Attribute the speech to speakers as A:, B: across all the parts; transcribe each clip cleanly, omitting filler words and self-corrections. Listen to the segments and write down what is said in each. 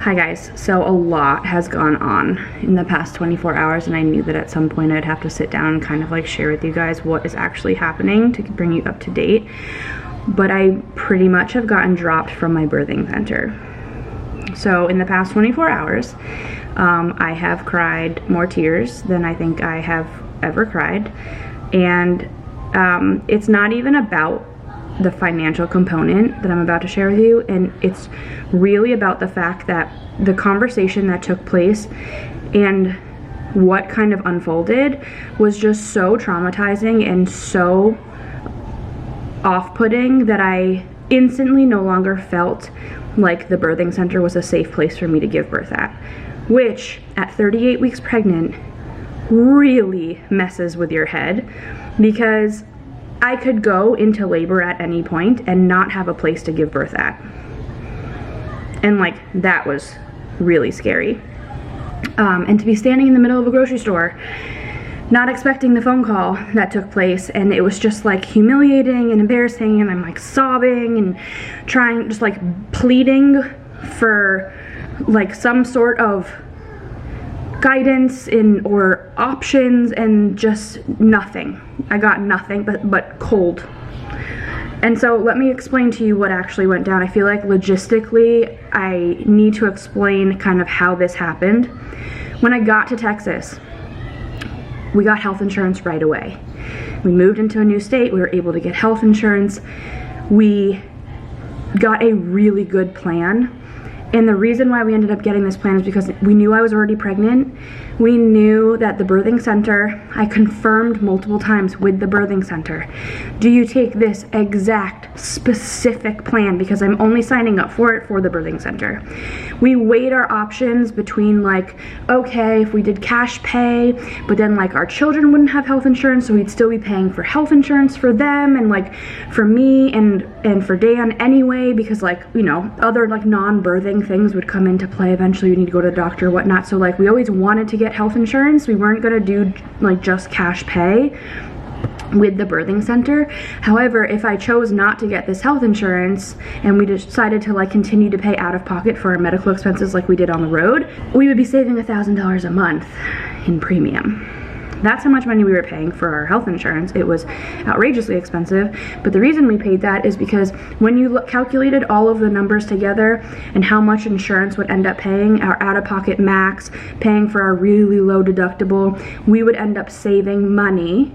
A: Hi guys, so a lot has gone on in the past 24 hours and I knew that at some point I'd have to sit down and kind of like share with you guys what is actually happening to bring you up to date. But I pretty much have gotten dropped from my birthing center. So in the past 24 hours, I have cried more tears than I think I have ever cried. And it's not even about the financial component that I'm about to share with you, and it's really about the fact that the conversation that took place and what kind of unfolded was just so traumatizing and so off-putting that I instantly no longer felt like the birthing center was a safe place for me to give birth at, which at 38 weeks pregnant really messes with your head, because I could go into labor at any point and not have a place to give birth at. And like, that was really scary. And to be standing in the middle of a grocery store, not expecting the phone call that took place, and it was just like humiliating and embarrassing, and I'm like sobbing and trying, just like pleading for like some sort of guidance or options, and just nothing. I got nothing but cold. And so let me explain to you what actually went down. I feel like logistically I need to explain kind of how this happened. When I got to Texas, we got health insurance right away. We moved into a new state, we were able to get health insurance. We got a really good plan. And the reason why we ended up getting this plan is because we knew I was already pregnant. We knew that the birthing center, I confirmed multiple times with the birthing center, do you take this exact specific plan, because I'm only signing up for it for the birthing center. We weighed our options between like, okay, if we did cash pay, but then like our children wouldn't have health insurance, so we'd still be paying for health insurance for them and like for me and for Dan anyway, because like, you know, other like non-birthing things would come into play. Eventually you need to go to the doctor or whatnot. So like, we always wanted to get health insurance. We weren't gonna do like just cash pay with the birthing center. However, if I chose not to get this health insurance and we decided to like continue to pay out of pocket for our medical expenses like we did on the road, we would be saving $1,000 a month in premium. That's how much money we were paying for our health insurance. It was outrageously expensive, but the reason we paid that is because when you calculated all of the numbers together and how much insurance would end up paying, our out-of-pocket max, paying for our really low deductible, we would end up saving money.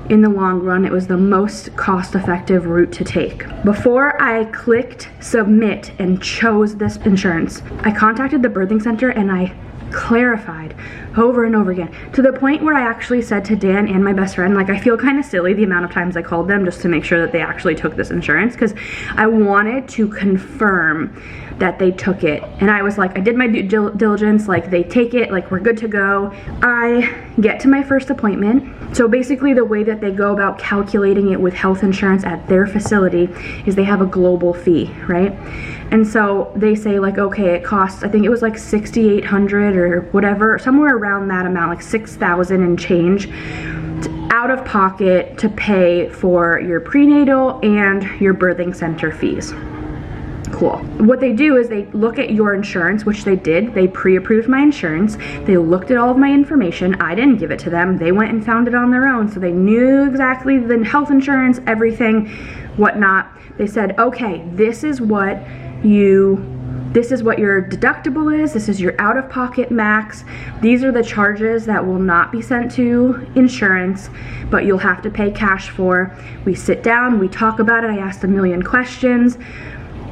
A: In the long run, it was the most cost-effective route to take. Before I clicked submit and chose this insurance, I contacted the birthing center and I clarified over and over again, to the point where I actually said to Dan and my best friend, like, I feel kind of silly the amount of times I called them just to make sure that they actually took this insurance, because I wanted to confirm that they took it. And I was like, I did my due diligence, like they take it, like we're good to go. I get to my first appointment. So basically the way that they go about calculating it with health insurance at their facility is they have a global fee, right? And so they say like, okay, it costs, I think it was like $6,800 or whatever, somewhere around that amount, like $6,000 and change out of pocket to pay for your prenatal and your birthing center fees. Cool. What they do is they look at your insurance, which they did. They pre-approved my insurance. They looked at all of my information. I didn't give it to them. They went and found it on their own. So they knew exactly the health insurance, everything, whatnot. They said, okay, this is what your deductible is. This is your out-of-pocket max. These are the charges that will not be sent to insurance, but you'll have to pay cash for. We sit down, we talk about it. I asked a million questions.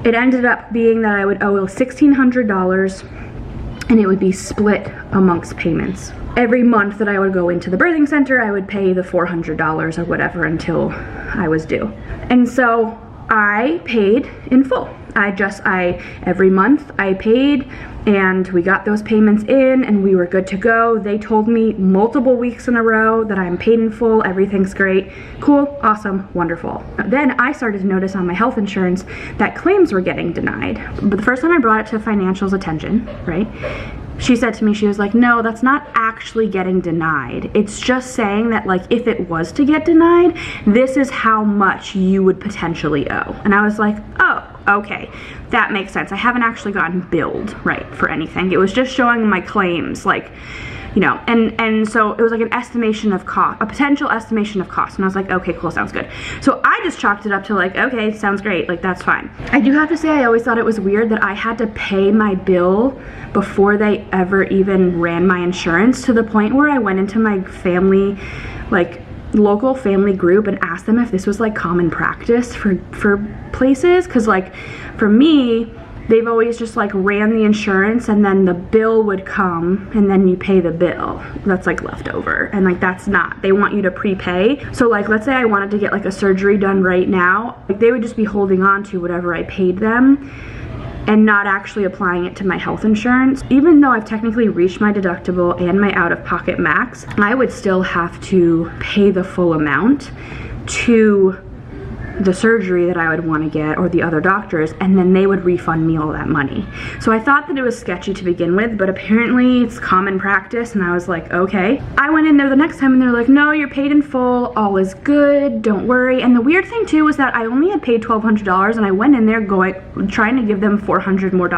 A: It ended up being that I would owe $1,600 and it would be split amongst payments. Every month that I would go into the birthing center, I would pay the $400 or whatever until I was due. And so I paid in full. Every month I paid, and we got those payments in and we were good to go. They told me multiple weeks in a row that I'm paid in full, everything's great, cool, awesome, wonderful. Then I started to notice on my health insurance that claims were getting denied. But the first time I brought it to financial's attention, right, she said to me, she was like, no, that's not actually getting denied. It's just saying that, like, if it was to get denied, this is how much you would potentially owe. And I was like, oh, okay, that makes sense. I haven't actually gotten billed, right, for anything. It was just showing my claims, like, you know, and so it was like an estimation of cost, a potential estimation of cost. And I was like, okay, cool, sounds good. So I just chalked it up to like, okay, sounds great, like that's fine. I do have to say, I always thought it was weird that I had to pay my bill before they ever even ran my insurance, to the point where I went into my family, like local family group, and asked them if this was like common practice for places. Cause like for me, they've always just like ran the insurance and then the bill would come and then you pay the bill that's like left over, and like that's not, they want you to prepay. So like, let's say I wanted to get like a surgery done right now, like they would just be holding on to whatever I paid them and not actually applying it to my health insurance. Even though I've technically reached my deductible and my out-of-pocket max, I would still have to pay the full amount to the surgery that I would want to get, or the other doctors, and then they would refund me all that money. So I thought that it was sketchy to begin with, but apparently it's common practice, and I was like, okay. I went in there the next time and they're like, no, you're paid in full, all is good, don't worry. And the weird thing too was that I only had paid $1,200, and I went in there trying to give them $400 more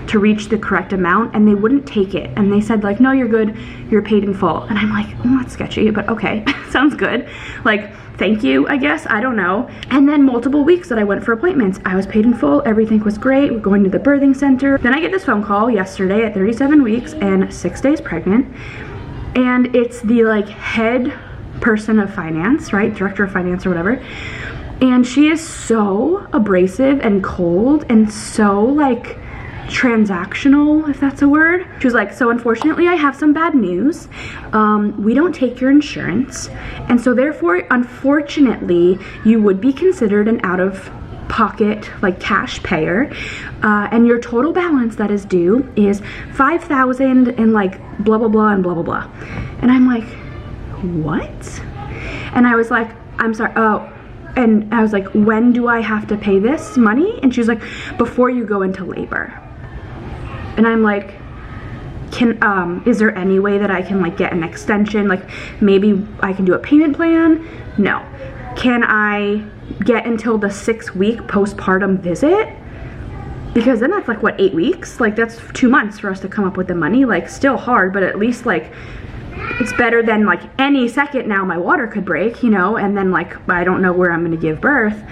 A: to reach the correct amount, and they wouldn't take it. And they said like, no, you're good, you're paid in full. And I'm like, oh, that's sketchy, but okay, sounds good. Like, thank you, I guess, I don't know. And then multiple weeks that I went for appointments, I was paid in full, everything was great, we're going to the birthing center. Then I get this phone call yesterday at 37 weeks and 6 days pregnant, and it's the like head person of finance, right, director of finance or whatever, and she is so abrasive and cold and so like transactional, if that's a word. She was like, so unfortunately I have some bad news. We don't take your insurance, and so therefore unfortunately you would be considered an out-of-pocket like cash payer, and your total balance that is due is $5,000 and like blah blah blah and blah blah blah. And I'm like, what? And I was like, I'm sorry, oh. And I was like, when do I have to pay this money? And she was like, before you go into labor. And I'm like, is there any way that I can like get an extension? Like maybe I can do a payment plan? No. Can I get until the 6-week postpartum visit? Because then that's like what, 8 weeks? Like that's 2 months for us to come up with the money. Like still hard, but at least like it's better than like any second now my water could break, you know, and then like I don't know where I'm gonna give birth.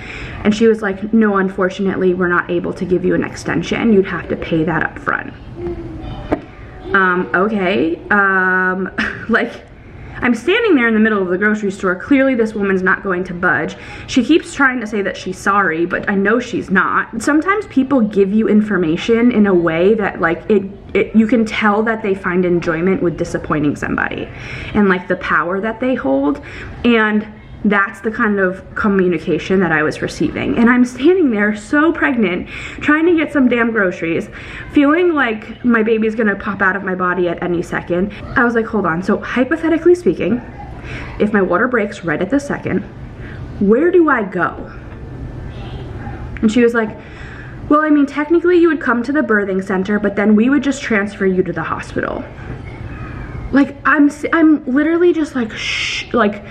A: And she was like, no, unfortunately we're not able to give you an extension, you'd have to pay that up front. Okay, like I'm standing there in the middle of the grocery store. Clearly this woman's not going to budge. She keeps trying to say that she's sorry, but I know she's not. Sometimes people give you information in a way that like you can tell that they find enjoyment with disappointing somebody and like the power that they hold, and that's the kind of communication that I was receiving. And I'm standing there so pregnant, trying to get some damn groceries, feeling like my baby's gonna pop out of my body at any second. I was like, hold on, so hypothetically speaking, if my water breaks right at this second, where do I go? And she was like, well, I mean, technically you would come to the birthing center, but then we would just transfer you to the hospital. Like, I'm literally just like, like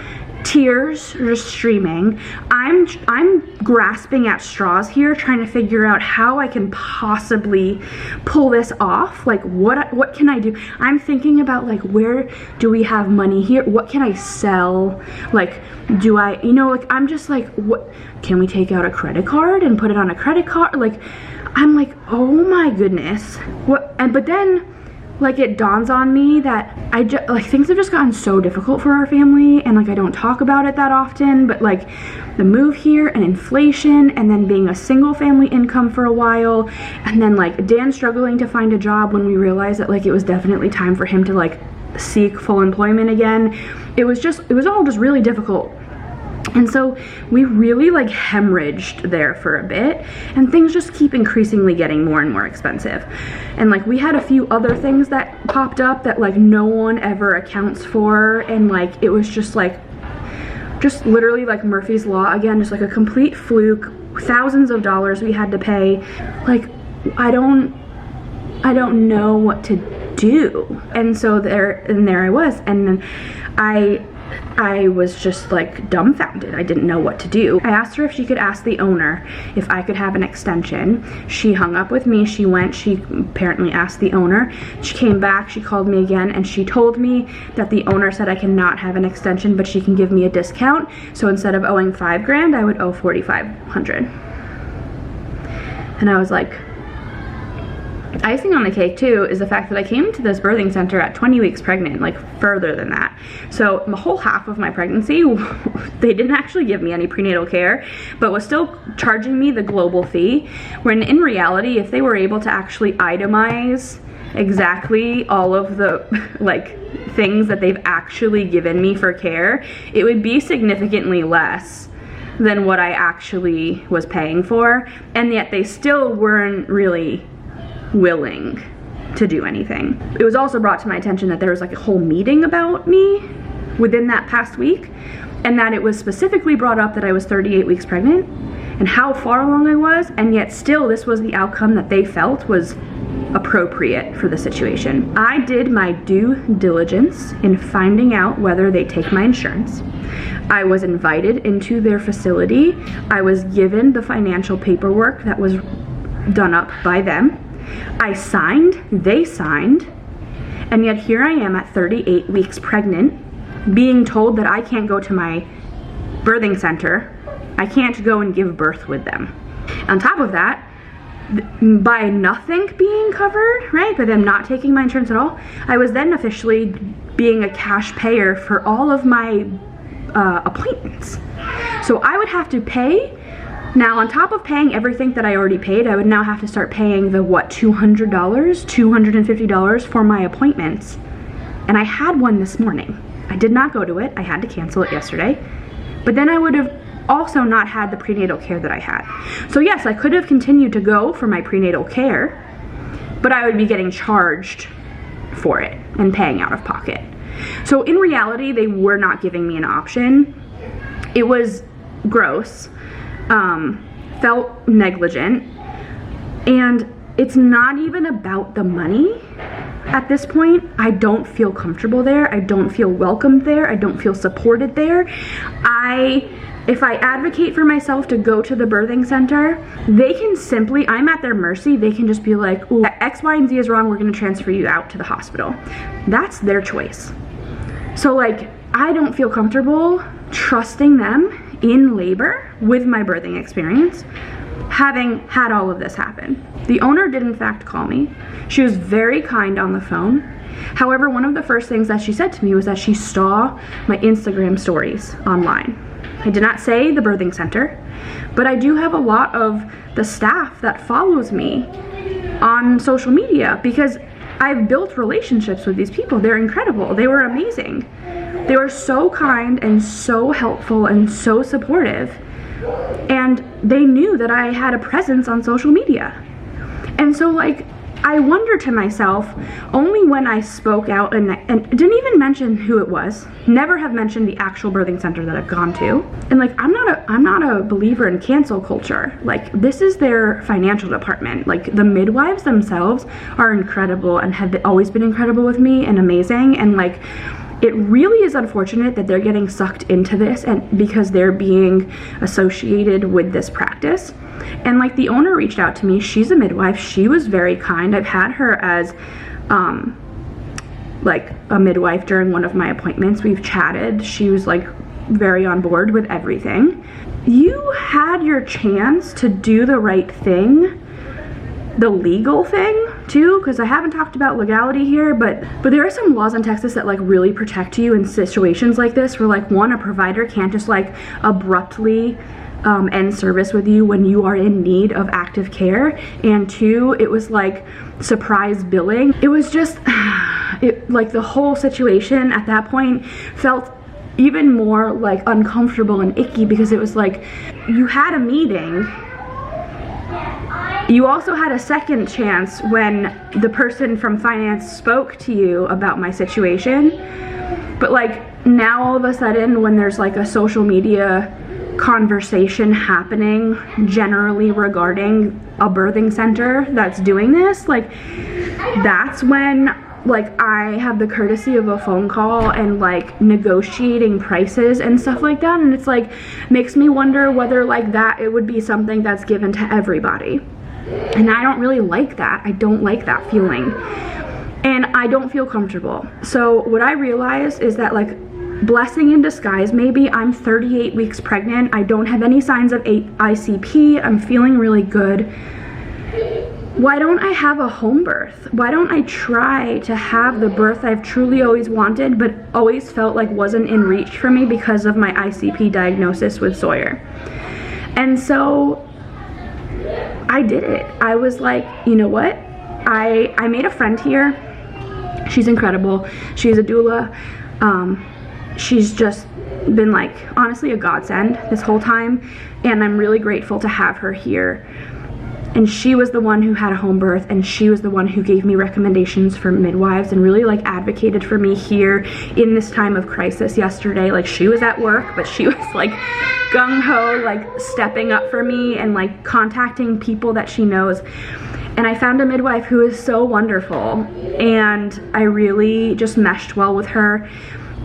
A: tears are just streaming. I'm grasping at straws here, trying to figure out how I can possibly pull this off. Like, what can I do? I'm thinking about like, where do we have money here? What can I sell? Like, do I, you know, like I'm just like, what can we take out a credit card and put it on a credit card? Like, I'm like, oh my goodness. What? And but then like it dawns on me that like things have just gotten so difficult for our family, and like I don't talk about it that often, but like the move here and inflation, and then being a single family income for a while, and then like Dan struggling to find a job when we realized that like it was definitely time for him to like seek full employment again. It was all just really difficult. And so we really like hemorrhaged there for a bit, and things just keep increasingly getting more and more expensive. And like we had a few other things that popped up that like no one ever accounts for, and like it was just like, just literally like Murphy's Law again, just like a complete fluke. Thousands of dollars we had to pay. Like I don't know what to do. And so there I was, and then I was just like dumbfounded. I didn't know what to do. I asked her if she could ask the owner if I could have an extension. She hung up with me. She apparently asked the owner. She came back, she called me again, and she told me that the owner said I cannot have an extension, but she can give me a discount. So instead of owing $5,000, I would owe $4,500. And I was like, icing on the cake too is the fact that I came to this birthing center at 20 weeks pregnant, like further than that. So the whole half of my pregnancy, they didn't actually give me any prenatal care, but was still charging me the global fee, when in reality, if they were able to actually itemize exactly all of the like things that they've actually given me for care, it would be significantly less than what I actually was paying for, and yet they still weren't really willing to do anything. It was also brought to my attention that there was like a whole meeting about me within that past week, and that it was specifically brought up that I was 38 weeks pregnant and how far along I was, and yet still this was the outcome that they felt was appropriate for the situation. I did my due diligence in finding out whether they take my insurance. I was invited into their facility. I was given the financial paperwork that was done up by them. I signed, they signed, and yet here I am at 38 weeks pregnant, being told that I can't go to my birthing center. I can't go and give birth with them. On top of that, by nothing being covered, right, by them not taking my insurance at all, I was then officially being a cash payer for all of my appointments. So I would have to pay. Now, on top of paying everything that I already paid, I would now have to start paying the, what, $200, $250 for my appointments. And I had one this morning. I did not go to it. I had to cancel it yesterday. But then I would have also not had the prenatal care that I had. So yes, I could have continued to go for my prenatal care, but I would be getting charged for it and paying out of pocket. So in reality, they were not giving me an option. It was gross. Felt negligent, and it's not even about the money at this point. I don't feel comfortable there. I don't feel welcomed there. I don't feel supported there. If I advocate for myself to go to the birthing center, they can simply, I'm at their mercy. They can just be like, ooh, X, Y, and Z is wrong. We're going to transfer you out to the hospital. That's their choice. So like, I don't feel comfortable trusting them in labor with my birthing experience, having had all of this happen. The owner did in fact call me. She was very kind on the phone. However, one of the first things that she said to me was that she saw my Instagram stories online. I did not say the birthing center, but I do have a lot of the staff that follows me on social media because I've built relationships with these people. They're incredible. They were amazing. They were so kind and so helpful and so supportive. And they knew that I had a presence on social media. And so like, I wonder to myself, only when I spoke out and didn't even mention who it was, never have mentioned the actual birthing center that I've gone to. And like, I'm not a believer in cancel culture. Like, this is their financial department. Like, the midwives themselves are incredible and have always been incredible with me and amazing. And like, it really is unfortunate that they're getting sucked into this and because they're being associated with this practice. And like, the owner reached out to me. She's a midwife. She was very kind. I've had her as like a midwife during one of my appointments. We've chatted. She was like very on board with everything. You had your chance to do the right thing, the legal thing too, because I haven't talked about legality here, but there are some laws in Texas that like really protect you in situations like this, where like, one, a provider can't just like abruptly end service with you when you are in need of active care, and two, it was like surprise billing. It was just like, the whole situation at that point felt even more like uncomfortable and icky, because it was like, you had a meeting. You also had a second chance when the person from finance spoke to you about my situation. But like, now all of a sudden, when there's like a social media conversation happening generally regarding a birthing center that's doing this, like, that's when like I have the courtesy of a phone call and like negotiating prices and stuff like that, and it's like makes me wonder whether like that it would be something that's given to everybody. And I don't really like that. I don't like that feeling. And I don't feel comfortable. So what I realized is that like blessing in disguise, maybe I'm 38 weeks pregnant. I don't have any signs of ICP. I'm feeling really good. Why don't I have a home birth? Why don't I try to have the birth I've truly always wanted, but always felt like wasn't in reach for me because of my ICP diagnosis with Sawyer? And so I did it. I was like, you know what? I made a friend here. She's incredible. She's a doula. She's just been like, honestly, a godsend this whole time. And I'm really grateful to have her here. And she was the one who had a home birth, and she was the one who gave me recommendations for midwives and really like advocated for me here in this time of crisis yesterday. Like she was at work, but she was like gung-ho, like stepping up for me and like contacting people that she knows. And I found a midwife who is so wonderful, and I really just meshed well with her.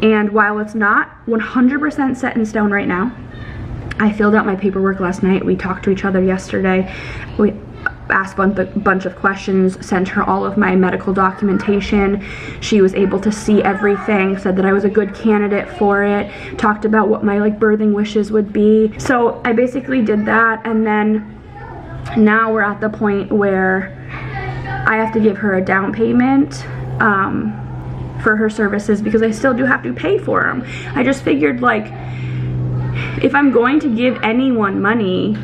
A: And while it's not 100% set in stone right now, I filled out my paperwork last night. We talked to each other yesterday. We asked a bunch of questions, sent her all of my medical documentation. She was able to see everything, said that I was a good candidate for it, talked about what my like birthing wishes would be. So I basically did that, and then now we're at the point where I have to give her a down payment for her services because I still do have to pay for them. I just figured like if I'm going to give anyone money,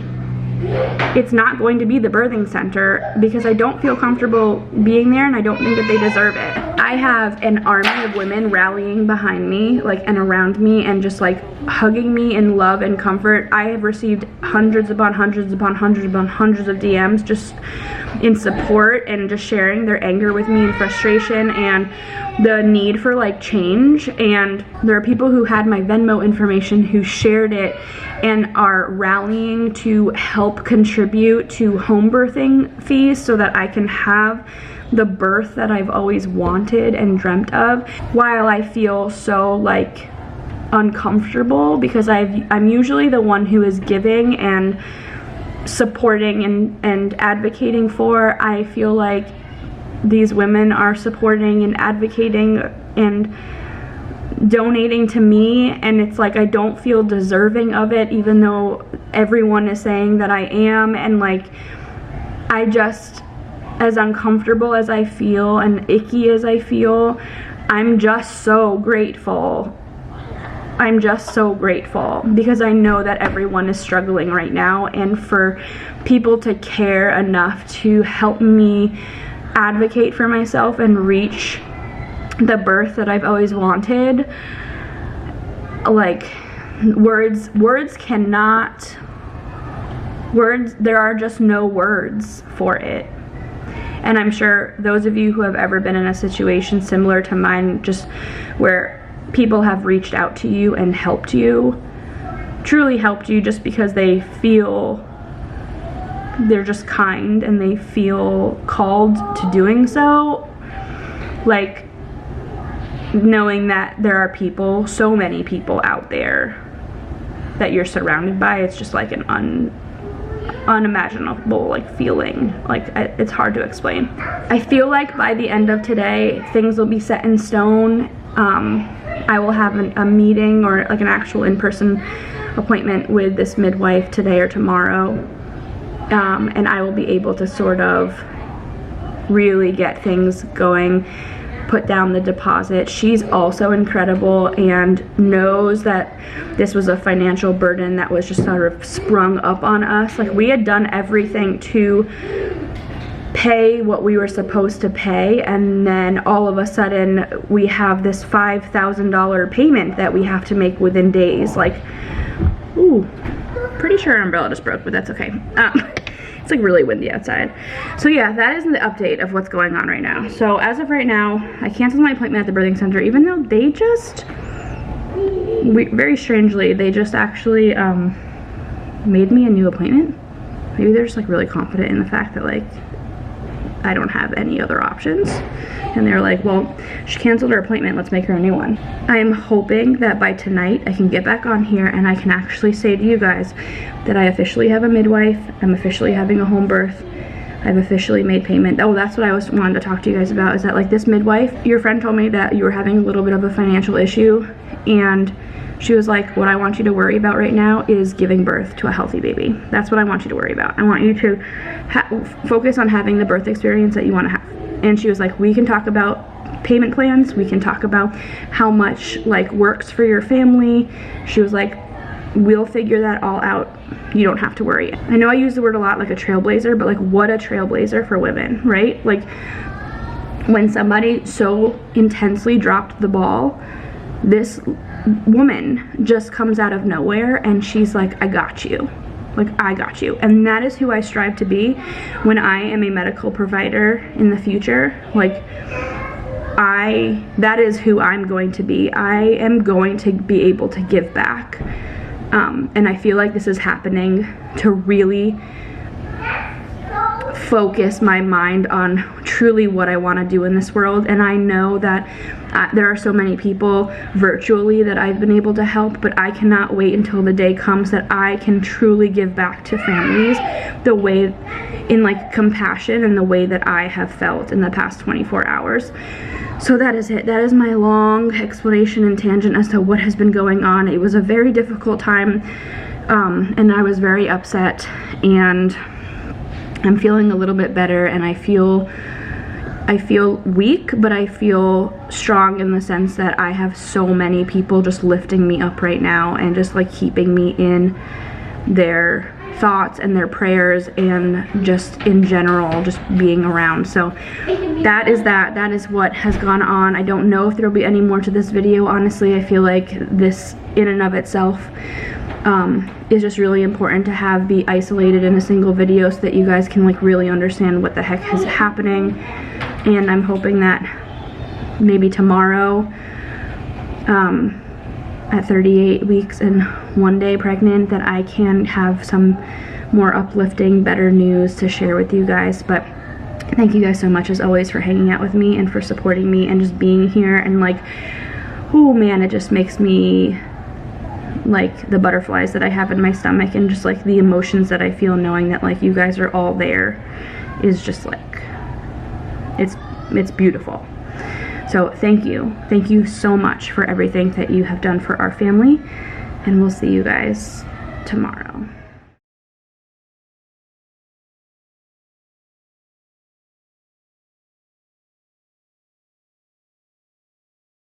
A: it's not going to be the birthing center because I don't feel comfortable being there and I don't think that they deserve it. I have an army of women rallying behind me like and around me and just like hugging me in love and comfort. I have received hundreds upon hundreds upon hundreds upon hundreds of DMs just in support and just sharing their anger with me and frustration and the need for like change. And there are people who had my Venmo information who shared it and are rallying to help contribute to home birthing fees so that I can have the birth that I've always wanted and dreamt of, while I feel so like uncomfortable because I'm usually the one who is giving and supporting and advocating for. I feel like these women are supporting and advocating and donating to me, and it's like I don't feel deserving of it even though everyone is saying that I am. And like I just, as uncomfortable as I feel and icky as I feel, I'm just so grateful. I'm just so grateful because I know that everyone is struggling right now, and for people to care enough to help me advocate for myself and reach the birth that I've always wanted, like words cannot, there are just no words for it. And I'm sure those of you who have ever been in a situation similar to mine, just where people have reached out to you and helped you, truly helped you just because they feel they're just kind and they feel called to doing so. Like knowing that there are people, so many people out there that you're surrounded by, it's just like an unimaginable like feeling. Like it's hard to explain. I feel like by the end of today things will be set in stone. I will have a meeting or like an actual in-person appointment with this midwife today or tomorrow, and I will be able to sort of really get things going, put down the deposit. She's also incredible and knows that this was a financial burden that was just sort of sprung up on us. Like we had done everything to pay what we were supposed to pay, and then all of a sudden we have this $5,000 payment that we have to make within days. Like, ooh, pretty sure our umbrella just broke, but that's okay. It's like really windy outside. So yeah, that is the update of what's going on right now. So as of right now, I canceled my appointment at the birthing center, even though they just, very strangely, they just actually made me a new appointment. Maybe they're just like really confident in the fact that like I don't have any other options. And they're like, well, she canceled her appointment, let's make her a new one. I am hoping that by tonight I can get back on here and I can actually say to you guys that I officially have a midwife, I'm officially having a home birth, I've officially made payment. Oh, that's what I wanted to talk to you guys about, is that like this midwife, your friend told me that you were having a little bit of a financial issue, and she was like, what I want you to worry about right now is giving birth to a healthy baby. That's what I want you to worry about. I want you to focus on having the birth experience that you want to have. And she was like, we can talk about payment plans, we can talk about how much like works for your family. She was like, we'll figure that all out. You don't have to worry. I know I use the word a lot, like a trailblazer, but like what a trailblazer for women, right? Like when somebody so intensely dropped the ball, this woman just comes out of nowhere and she's like, I got you. Like, I got you. And that is who I strive to be when I am a medical provider in the future. Like, that is who I'm going to be. I am going to be able to give back. And I feel like this is happening to really focus my mind on truly what I want to do in this world. And I know that there are so many people virtually that I've been able to help, but I cannot wait until the day comes that I can truly give back to families the way, in like compassion, and the way that I have felt in the past 24 hours. So that is it. That is my long explanation and tangent as to what has been going on. It was a very difficult time, and I was very upset, and I'm feeling a little bit better, and I feel weak, but I feel strong in the sense that I have so many people just lifting me up right now and just like keeping me in their thoughts and their prayers, and just in general just being around. So that is what has gone on. I don't know if there'll be any more to this video. Honestly, I feel like this in and of itself is just really important to be isolated in a single video so that you guys can like really understand what the heck is happening. And I'm hoping that maybe tomorrow, at 38 weeks and 1 day pregnant, that I can have some more uplifting, better news to share with you guys. But thank you guys so much as always for hanging out with me and for supporting me and just being here. And like, oh man, it just makes me like the butterflies that I have in my stomach, and just like the emotions that I feel knowing that like you guys are all there is just like, it's beautiful. So thank you so much for everything that you have done for our family, and we'll see you guys tomorrow.